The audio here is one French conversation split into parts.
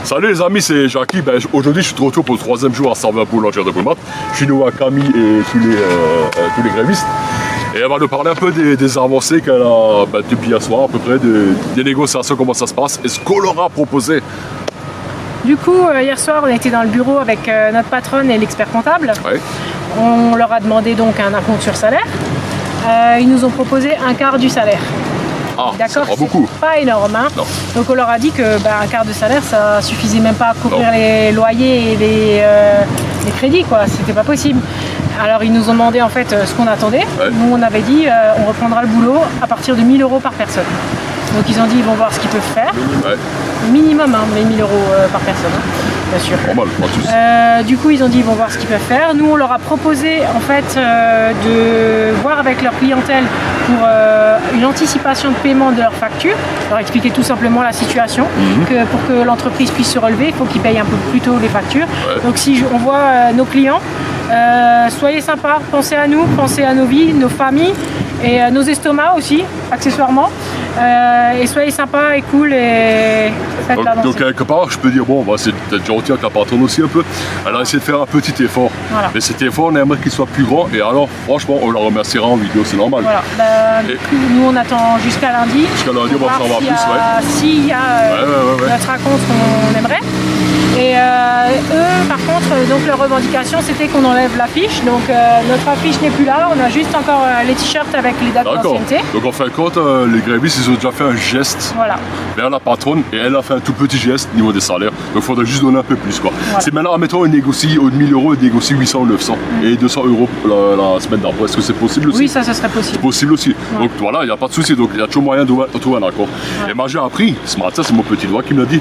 Salut les amis, c'est Jackie. Aujourd'hui, je suis de retour pour le 3e jour à servir à Boulanger de Brumat. Je suis nous à Camille et tous les grévistes. Et elle va nous parler un peu des avancées qu'elle a depuis hier soir, à peu près, des négociations, comment ça se passe et ce qu'on leur a proposé. Du coup, hier soir, on était dans le bureau avec notre patronne et l'expert comptable. Ouais. On leur a demandé donc un acompte sur salaire. Ils nous ont proposé un quart du salaire. Ah, d'accord, c'est pas beaucoup. Pas énorme. Hein. Donc on leur a dit que un quart de salaire, ça suffisait même pas à couvrir les loyers et les crédits, quoi. C'était pas possible. Alors ils nous ont demandé en fait ce qu'on attendait. Ouais. Nous on avait dit on reprendra le boulot à partir de 1 000 € par personne. Donc ils ont dit ils vont voir ce qu'ils peuvent faire. Ouais. Minimum, hein, mais 1 000 € par personne, hein, bien sûr. Normal, pas de soucis. Du coup ils ont dit ils vont voir ce qu'ils peuvent faire. Nous on leur a proposé en fait de voir avec leur clientèle pour une anticipation de paiement de leurs factures. Leur expliquer tout simplement la situation, que pour que l'entreprise puisse se relever, il faut qu'ils payent un peu plus tôt les factures. Ouais. Donc si on voit nos clients, soyez sympas, pensez à nous, pensez à nos vies, nos familles et nos estomacs aussi, accessoirement. Et soyez sympas et cool et faites l'avancée. Donc quelque part, je peux dire, bon, on va essayer d'être gentil avec la patronne aussi un peu. Elle a essayé de faire un petit effort. Voilà. Mais cet effort, on aimerait qu'il soit plus grand. Et alors, franchement, on la remerciera en vidéo, c'est normal. Voilà. Nous, on attend jusqu'à lundi. Jusqu'à lundi, on va en savoir plus. S'il y a notre acompte qu'on aimerait. Et eux, par contre, donc leur revendication, c'était qu'on enlève l'affiche. Donc notre affiche n'est plus là. On a juste encore les t-shirts avec les dates d'ancienneté. Donc en fin de compte, les grévistes, ils ont déjà fait un geste vers la patronne et elle a fait un tout petit geste au niveau des salaires. Donc il faudrait juste donner un peu plus, quoi. Voilà. C'est maintenant, admettons, ils négocient au 1 000 €, ils négocient 800 ou 900 et 200 € la semaine d'après. Est-ce que c'est possible aussi? Oui, ça serait possible. C'est possible aussi. Ouais. Donc voilà, il n'y a pas de souci. Donc il y a toujours moyen de trouver un accord. Ouais. Et moi, j'ai appris ce matin, c'est mon petit doigt qui me l'a dit,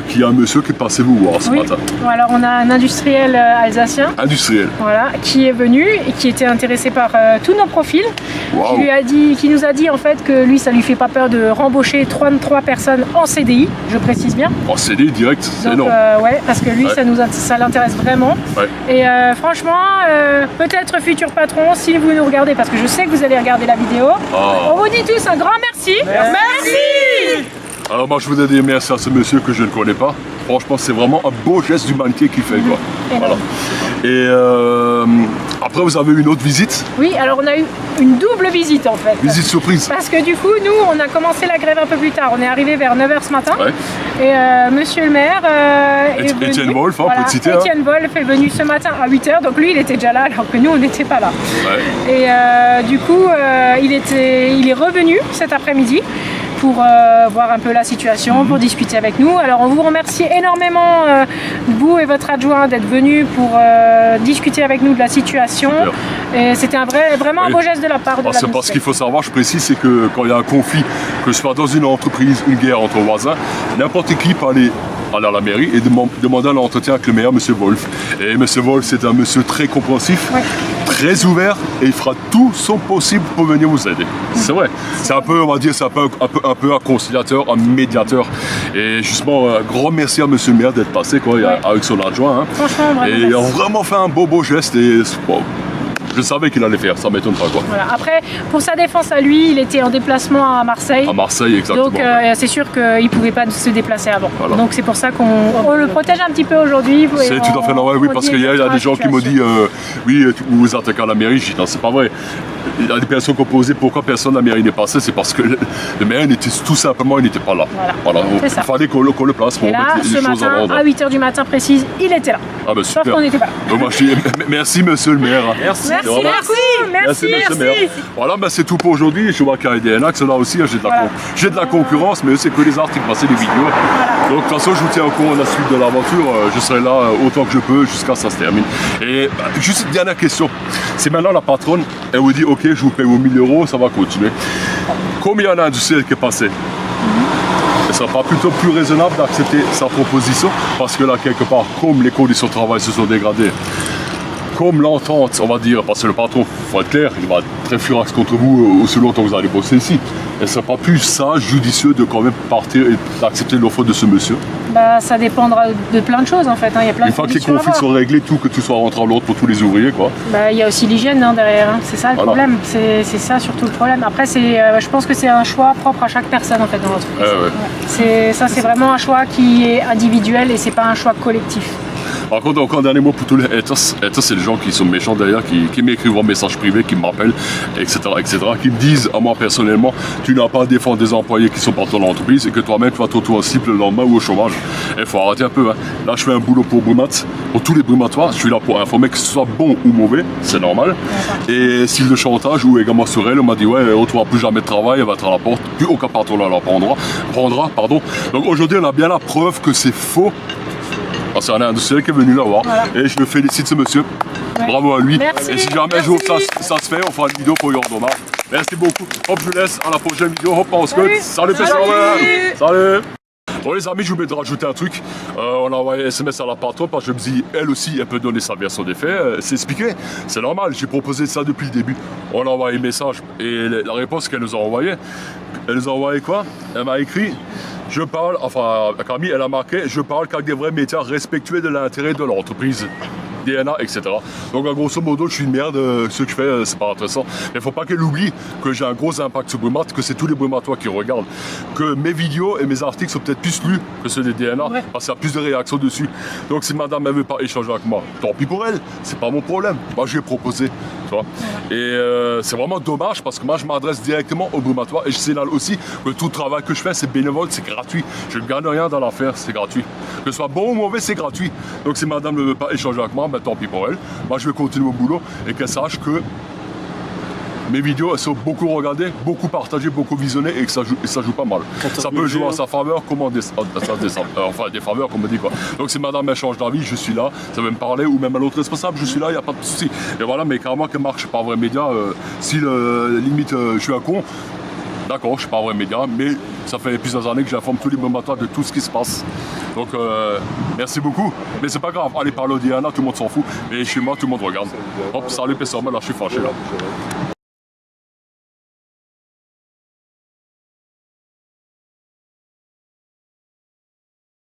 qu'il y a un monsieur qui est passé vous voir ce matin. Alors on a un industriel alsacien. Industriel. Voilà, qui est venu et qui était intéressé par tous nos profils. Wow. Qui nous a dit en fait que lui, ça lui fait pas peur de rembaucher 33 personnes en CDI, je précise bien. En CDI direct, c'est énorme. Ouais, parce que lui, ça l'intéresse vraiment. Ouais. Et franchement, peut-être futur patron, si vous nous regardez, parce que je sais que vous allez regarder la vidéo, on vous dit tous un grand merci. Merci. Alors moi je voudrais dire merci à ce monsieur que je ne connais pas. Franchement c'est vraiment un beau geste d'humanité qu'il fait, quoi. Voilà. Et après vous avez eu une autre visite? Oui, alors on a eu une double visite en fait. Visite surprise. Parce que du coup nous on a commencé la grève un peu plus tard. On est arrivé vers 9 h ce matin. Ouais. Et monsieur le maire Étienne Wolf, hein, pour te citer. Étienne Wolf est venu ce matin à 8 h. Donc lui il était déjà là alors que nous on n'était pas là. Ouais. Et du coup il est revenu cet après-midi pour voir un peu la situation, pour discuter avec nous. Alors on vous remercie énormément, vous et votre adjoint, d'être venus pour discuter avec nous de la situation. Et c'était vraiment un beau geste de la part de l'administration. Parce qu'il faut savoir, je précise, c'est que quand il y a un conflit, que ce soit dans une entreprise, une guerre entre voisins, n'importe qui peut aller à la mairie et demander un entretien avec le maire, M. Wolf. Et M. Wolf, c'est un monsieur très compréhensif, très ouvert, et il fera tout son possible pour venir vous aider. C'est vrai. C'est un peu, on va dire, c'est un peu un conciliateur, un médiateur. Et justement, un grand merci à M. le maire d'être passé, quoi, avec son adjoint. Hein. Franchement, vraiment. Et il a vraiment fait un beau geste. Et bon, je savais qu'il allait faire, ça m'étonne pas, quoi. Voilà. Après, pour sa défense à lui, il était en déplacement à Marseille. À Marseille, exactement. Donc c'est sûr qu'il ne pouvait pas se déplacer avant. Voilà. Donc c'est pour ça qu'on le protège un petit peu aujourd'hui. C'est tout à fait normal, oui, parce qu'il y a des gens qui m'ont dit oui, vous vous attaquez à la mairie. Je dis non, c'est pas vrai. Il y a des personnes qui ont posé pourquoi personne à la mairie n'est passé, c'est parce que le maire n'était tout simplement, il n'était pas là. Voilà. Il fallait qu'on le place pour mettre les choses en ordre. À 8 h du matin précise, il était là. Ah ben super. Sauf qu'on n'était pas là. Donc moi je dis merci monsieur le maire. Merci. Merci. Voilà, ben c'est tout pour aujourd'hui. Je vois qu'il y a des NAX là aussi, j'ai de la concurrence, mais c'est que les articles, c'est des vidéos. Voilà. Donc de toute façon je vous tiens au courant de la suite de l'aventure. Je serai là autant que je peux jusqu'à ce que ça se termine. Et juste une dernière question. C'est maintenant la patronne, elle vous dit ok, je vous paye vos 1 000 €, ça va continuer. Combien d'industriels qui est passé? Ne serait pas plutôt plus raisonnable d'accepter sa proposition? Parce que là, quelque part, comme les conditions de travail se sont dégradées, comme l'entente, on va dire, parce que le patron, il faut être clair, il va être très furax contre vous aussi longtemps que vous allez bosser ici. Et ce n'est pas plus sage, judicieux de quand même partir et d'accepter l'offre de ce monsieur? Bah, ça dépendra de plein de choses en fait. Il y a plein Une de fois que les conditions à conflits voir. sont réglés, que tout soit rentré en l'autre pour tous les ouvriers, quoi. Bah, il y a aussi l'hygiène derrière, c'est ça le Voilà. problème, c'est ça surtout le problème. Après, je pense que c'est un choix propre à chaque personne en fait dans l'entreprise. Ouais. C'est vraiment un choix qui est individuel et c'est pas un choix collectif. Par contre, encore un dernier mot pour tous les haters, c'est les gens qui sont méchants derrière, qui m'écrivent en message privé, qui m'appellent, etc., qui me disent à moi personnellement, tu n'as pas à défendre des employés qui sont partout dans l'entreprise et que toi-même tu vas te retrouver en cible le lendemain ou au chômage. Il faut arrêter un peu. Hein. Là, je fais un boulot pour Brumat, pour tous les brumatoires, je suis là pour informer que ce soit bon ou mauvais, c'est normal. Et style de chantage ou également sur elle, on m'a dit ouais, on ne trouvera plus jamais de travail, elle va être à la porte, plus aucun patron la prendra. Donc aujourd'hui, on a bien la preuve que c'est faux. C'est un industriel qui est venu la voir et je le félicite ce monsieur. Ouais. Bravo à lui. Merci. Et si jamais un jour ça se fait, on fera une vidéo pour Yordoma. Merci beaucoup. Hop, je vous laisse à la prochaine vidéo. Hop, on se quitte. Salut, Salut. Bon les amis, je vous mets de rajouter un truc. On a envoyé un SMS à la patronne parce que je me dis, elle aussi, elle peut donner sa version des faits. C'est expliqué, c'est normal. J'ai proposé ça depuis le début. On a envoyé un message et la réponse qu'elle nous a envoyée, elle nous a envoyé quoi? Elle m'a écrit. Je parle, enfin, Camille, elle a marqué, je parle qu'avec des vrais médias respectueux de l'intérêt de l'entreprise, DNA, etc. Donc, en grosso modo, je suis une merde, ce que je fais, c'est pas intéressant. Mais il ne faut pas qu'elle oublie que j'ai un gros impact sur Brumat, que c'est tous les Brumatois qui regardent, que mes vidéos et mes articles sont peut-être plus lus que ceux des DNA, parce qu'il y a plus de réactions dessus. Donc, si madame, elle veut pas échanger avec moi, tant pis pour elle, c'est pas mon problème. Moi, je lui ai proposé, tu vois. Et c'est vraiment dommage, parce que moi, je m'adresse directement aux Brumatois, et je signale aussi que tout le travail que je fais, c'est bénévole, c'est gratuit. Je ne gagne rien dans l'affaire, c'est gratuit. Que ce soit bon ou mauvais, c'est gratuit. Donc, si madame ne veut pas échanger avec moi, tant pis pour elle. Moi, je vais continuer mon boulot et qu'elle sache que mes vidéos, elles sont beaucoup regardées, beaucoup partagées, beaucoup visionnées et que ça joue pas mal. Ça peut jouer en sa faveur, enfin des faveurs, comme on dit quoi. Donc, si madame elle change d'avis, je suis là. Ça veut me parler ou même à l'autre responsable, je suis là, il n'y a pas de souci. Et voilà, mais carrément qu'elle marche par vrai média. Si limite je suis un con, d'accord, je ne suis pas un vrai média, mais ça fait plusieurs années que j'informe tous les Brumatois de tout ce qui se passe. Donc, merci beaucoup. Mais c'est pas grave, allez parler au Diana, tout le monde s'en fout. Mais chez moi, tout le monde regarde. Hop, salut, personne, là, je suis fâché là.